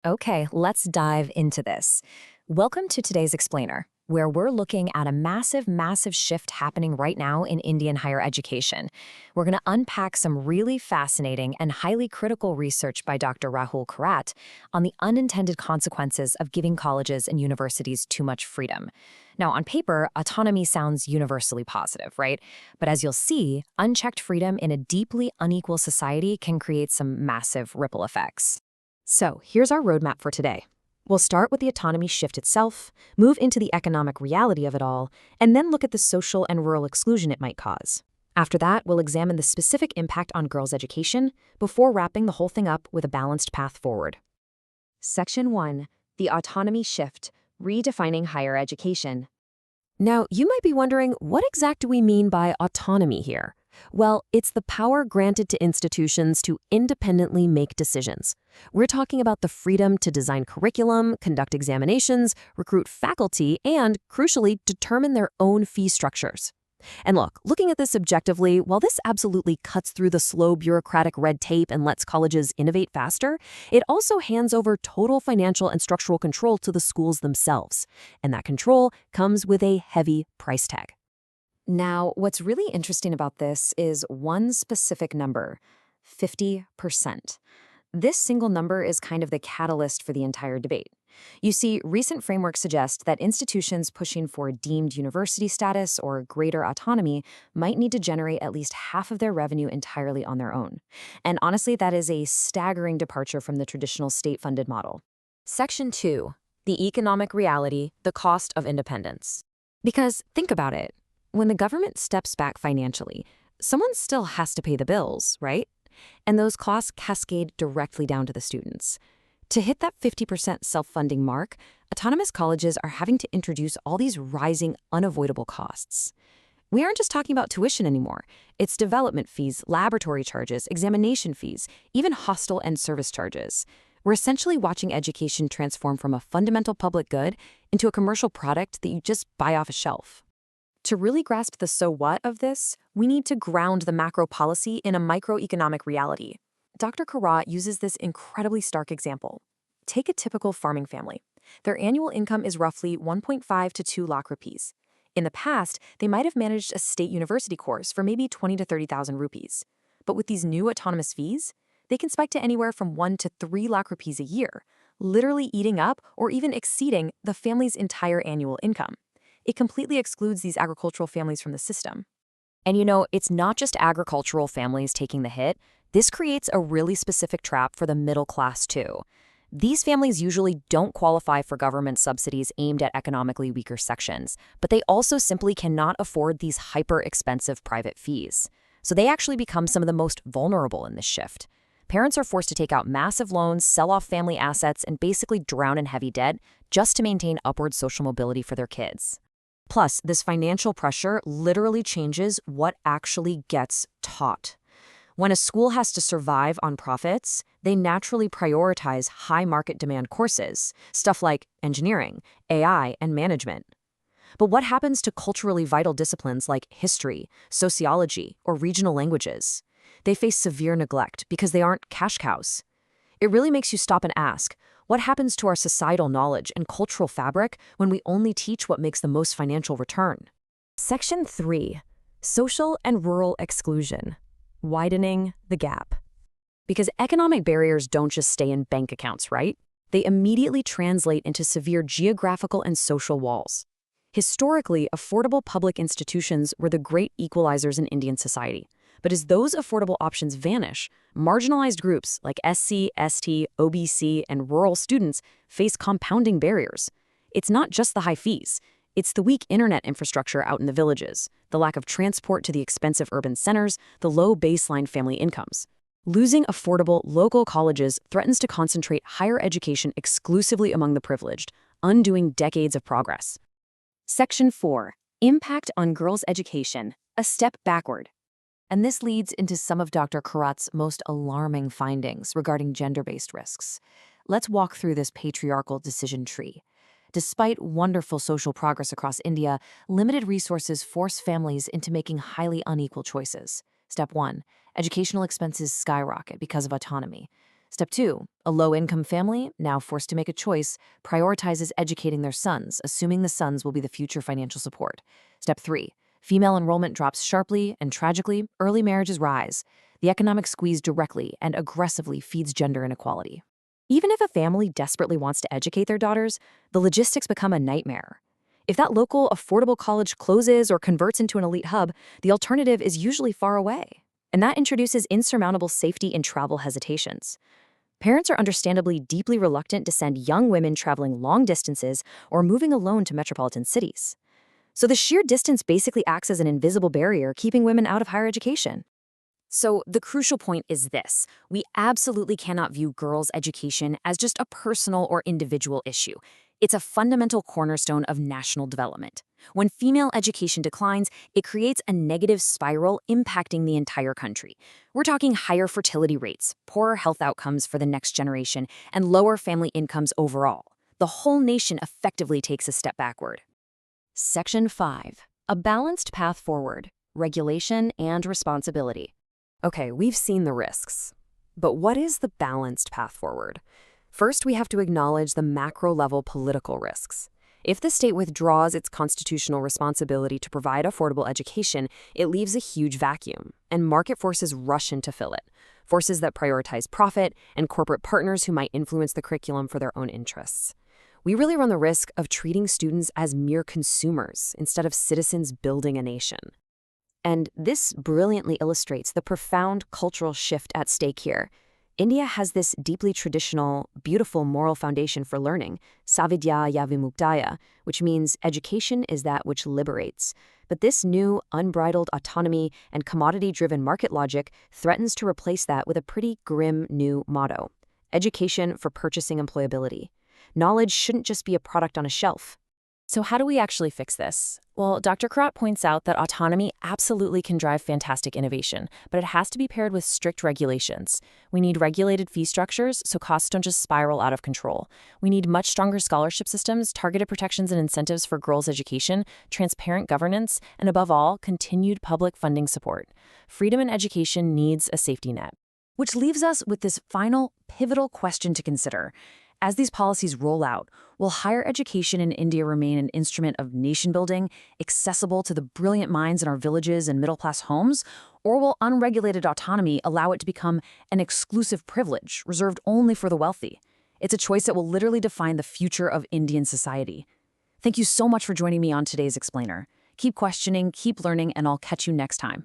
Okay, let's dive into this. Welcome to today's Explainer, where we're looking at a massive shift happening right now in Indian higher education. We're going to unpack some really fascinating and highly critical research by Dr. Rahul Kharat on the unintended consequences of giving colleges and universities too much freedom. Now, on paper, autonomy sounds universally positive, right? But as you'll see, unchecked freedom in a deeply unequal society can create some massive ripple effects. So here's our roadmap for today. We'll start with the autonomy shift itself, move into the economic reality of it all, and then look at the social and rural exclusion it might cause. After that, we'll examine the specific impact on girls' education before wrapping the whole thing up with a balanced path forward. Section 1. The Autonomy Shift, Redefining Higher Education. Now, you might be wondering, what exactly do we mean by autonomy here? Well, it's the power granted to institutions to independently make decisions. We're talking about the freedom to design curriculum, conduct examinations, recruit faculty, and, crucially, determine their own fee structures. And look, looking at this objectively, while this absolutely cuts through the slow bureaucratic red tape and lets colleges innovate faster, it also hands over total financial and structural control to the schools themselves. And that control comes with a heavy price tag. Now, what's really interesting about this is one specific number, 50%. This single number is kind of the catalyst for the entire debate. You see, recent frameworks suggest that institutions pushing for deemed university status or greater autonomy might need to generate at least half of their revenue entirely on their own. And honestly, that is a staggering departure from the traditional state-funded model. Section 2. The economic reality, the cost of independence. Because think about it. When the government steps back financially, someone still has to pay the bills, right? And those costs cascade directly down to the students. To hit that 50% self-funding mark, autonomous colleges are having to introduce all these rising, unavoidable costs. We aren't just talking about tuition anymore. It's development fees, laboratory charges, examination fees, even hostel and service charges. We're essentially watching education transform from a fundamental public good into a commercial product that you just buy off a shelf. To really grasp the so what of this, we need to ground the macro policy in a microeconomic reality. Dr. Kharat uses this incredibly stark example. Take a typical farming family. Their annual income is roughly 1.5 to 2 lakh rupees. In the past, they might have managed a state university course for maybe 20 to 30,000 rupees. But with these new autonomous fees, they can spike to anywhere from 1 to 3 lakh rupees a year, literally eating up or even exceeding the family's entire annual income. It completely excludes these agricultural families from the system. And you know, it's not just agricultural families taking the hit. This creates a really specific trap for the middle class too. These families usually don't qualify for government subsidies aimed at economically weaker sections, but they also simply cannot afford these hyper-expensive private fees. So they actually become some of the most vulnerable in this shift. Parents are forced to take out massive loans, sell off family assets, and basically drown in heavy debt just to maintain upward social mobility for their kids. Plus, this financial pressure literally changes what actually gets taught. When a school has to survive on profits, they naturally prioritize high market demand courses, stuff like engineering, AI, and management. But what happens to culturally vital disciplines like history, sociology, or regional languages? They face severe neglect because they aren't cash cows. It really makes you stop and ask, what happens to our societal knowledge and cultural fabric when we only teach what makes the most financial return? Section 3. Social and rural exclusion. Widening the gap. Because economic barriers don't just stay in bank accounts, right? They immediately translate into severe geographical and social walls. Historically, affordable public institutions were the great equalizers in Indian society. But as those affordable options vanish, marginalized groups like SC, ST, OBC, and rural students face compounding barriers. It's not just the high fees. It's the weak internet infrastructure out in the villages, the lack of transport to the expensive urban centers, the low baseline family incomes. Losing affordable local colleges threatens to concentrate higher education exclusively among the privileged, undoing decades of progress. Section 4. Impact on girls' education, a step backward. And this leads into some of Dr. Kharat's most alarming findings regarding gender-based risks. Let's walk through this patriarchal decision tree. Despite wonderful social progress across India, limited resources force families into making highly unequal choices. Step 1. Educational expenses skyrocket because of autonomy. Step 2, a low-income family, now forced to make a choice, prioritizes educating their sons, assuming the sons will be the future financial support. Step 3, female enrollment drops sharply, and tragically, early marriages rise. The economic squeeze directly and aggressively feeds gender inequality. Even if a family desperately wants to educate their daughters, the logistics become a nightmare. If that local, affordable college closes or converts into an elite hub, the alternative is usually far away. And that introduces insurmountable safety and travel hesitations. Parents are understandably deeply reluctant to send young women traveling long distances or moving alone to metropolitan cities. So the sheer distance basically acts as an invisible barrier, keeping women out of higher education. So the crucial point is this: we absolutely cannot view girls' education as just a personal or individual issue. It's a fundamental cornerstone of national development. When female education declines, it creates a negative spiral impacting the entire country. We're talking higher fertility rates, poorer health outcomes for the next generation, and lower family incomes overall. The whole nation effectively takes a step backward. Section 5. A balanced path forward: regulation and responsibility. Okay, we've seen the risks. But what is the balanced path forward? First, we have to acknowledge the macro-level political risks. If the state withdraws its constitutional responsibility to provide affordable education, it leaves a huge vacuum, and market forces rush in to fill it. Forces that prioritize profit and corporate partners who might influence the curriculum for their own interests. We really run the risk of treating students as mere consumers instead of citizens building a nation. And this brilliantly illustrates the profound cultural shift at stake here. India has this deeply traditional, beautiful moral foundation for learning, Savidya Yavimuktaya, which means education is that which liberates. But this new, unbridled autonomy and commodity-driven market logic threatens to replace that with a pretty grim new motto: education for purchasing employability. Knowledge shouldn't just be a product on a shelf. So how do we actually fix this? Well, Dr. Kharat points out that autonomy absolutely can drive fantastic innovation, but it has to be paired with strict regulations. We need regulated fee structures so costs don't just spiral out of control. We need much stronger scholarship systems, targeted protections and incentives for girls' education, transparent governance, and above all, continued public funding support. Freedom in education needs a safety net. Which leaves us with this final, pivotal question to consider. As these policies roll out, will higher education in India remain an instrument of nation building, accessible to the brilliant minds in our villages and middle-class homes, or will unregulated autonomy allow it to become an exclusive privilege reserved only for the wealthy? It's a choice that will literally define the future of Indian society. Thank you so much for joining me on today's Explainer. Keep questioning, keep learning, and I'll catch you next time.